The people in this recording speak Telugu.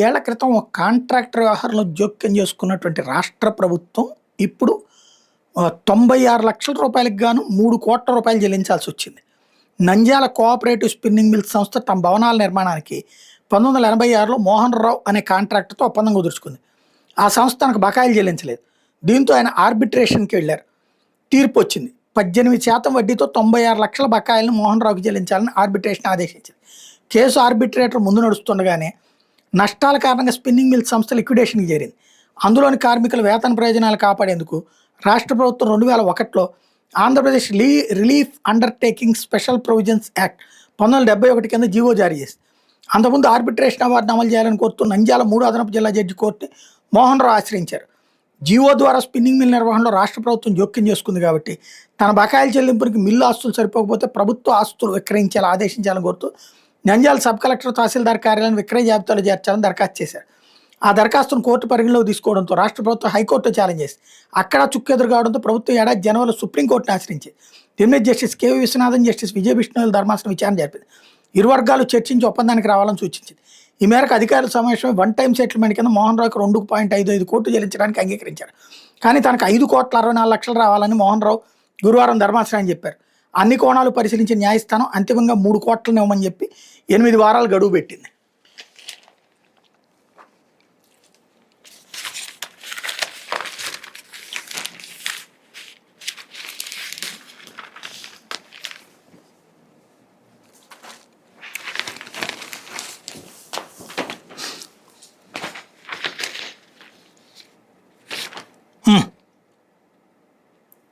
ఏళ్ల క్రితం ఒక కాంట్రాక్టర్ వ్యవహారంలో జోక్యం చేసుకున్నటువంటి రాష్ట్ర ప్రభుత్వం ఇప్పుడు 96 లక్షల రూపాయలకు గాను 3 కోట్ల రూపాయలు చెల్లించాల్సి వచ్చింది. నంద్యాల కోఆపరేటివ్ స్పిన్నింగ్ మిల్స్ సంస్థ తమ భవనాల నిర్మాణానికి 1986లో మోహన్ రావు అనే కాంట్రాక్టర్తో ఒప్పందం కుదుర్చుకుంది. ఆ సంస్థ తనకు బకాయిలు చెల్లించలేదు. దీంతో ఆయన ఆర్బిట్రేషన్కి వెళ్ళారు. తీర్పు వచ్చింది. 18% వడ్డీతో 96 లక్షల బకాయిలను మోహన్ రావుకి చెల్లించాలని ఆర్బిట్రేషన్ ఆదేశించింది. కేసు ఆర్బిట్రేటర్ ముందు నడుస్తుండగానే నష్టాల కారణంగా స్పిన్నింగ్ మిల్స్ సంస్థ లిక్విడేషన్కి చేరింది. అందులోని కార్మికుల వేతన ప్రయోజనాలు కాపాడేందుకు రాష్ట్ర ప్రభుత్వం 2001లో Andhra Pradesh relief undertaking special provisions act 1971 కింద జీవో జారీ చేసింది. అంతకుముందు ఆర్బిట్రేషన్ అవార్డును అమలు చేయాలని కోరుతూ నంద్యాల 3వ అదనపు జిల్లా జడ్జి కోర్టుని మోహన్ రావు ఆశ్రయించారు. జీవో ద్వారా స్పిన్నింగ్ మిల్ నిర్వహణలో రాష్ట్ర ప్రభుత్వం జోక్యం చేసుకుంది కాబట్టి తన బకాయిల చెల్లింపునికి మిల్లు ఆస్తులు సరిపోకపోతే ప్రభుత్వ ఆస్తులు విక్రయించాలని ఆదేశించాలని కోరుతూ నంద్యాల సబ్ కలెక్టర్ తహసీల్దార్ కార్యాలయం విక్రయ జాబితాలో చేర్చాలని దరఖాస్తు చేశారు. ఆ దరఖాస్తును కోర్టు పరిగణలోకి తీసుకోవడంతో రాష్ట్ర ప్రభుత్వం హైకోర్టు ఛాలెంజ్ చేసింది. అక్కడ చుక్కెదురు కావడంతో ప్రభుత్వం ఏడాది జనవరిలో సుప్రీంకోర్టును ఆశ్రయించింది. దీని జస్టిస్ కేవీ విశ్వనాథన్, జస్టిస్ విజయ విష్ణువుల ధర్మాసనం విచారణ జరిపింది. ఇరు వర్గాలు చర్చించి ఒప్పందానికి రావాలని సూచించింది. ఈ మేరకు అధికారుల సమావేశం వన్ టైం సెటిల్మెంట్ కింద మోహన్ రావుకి 2.55 కోట్లు చెల్లించడానికి అంగీకరించారు. కానీ తనకు 5,64 లక్షలు రావాలని మోహన్ రావు గురువారం ధర్మాసనాన్ని చెప్పారు. అన్ని కోణాలు పరిశీలించిన న్యాయస్థానం అంతిమంగా 3 కోట్లను ఇవ్వమని చెప్పి 8 వారాలు గడువు పెట్టింది.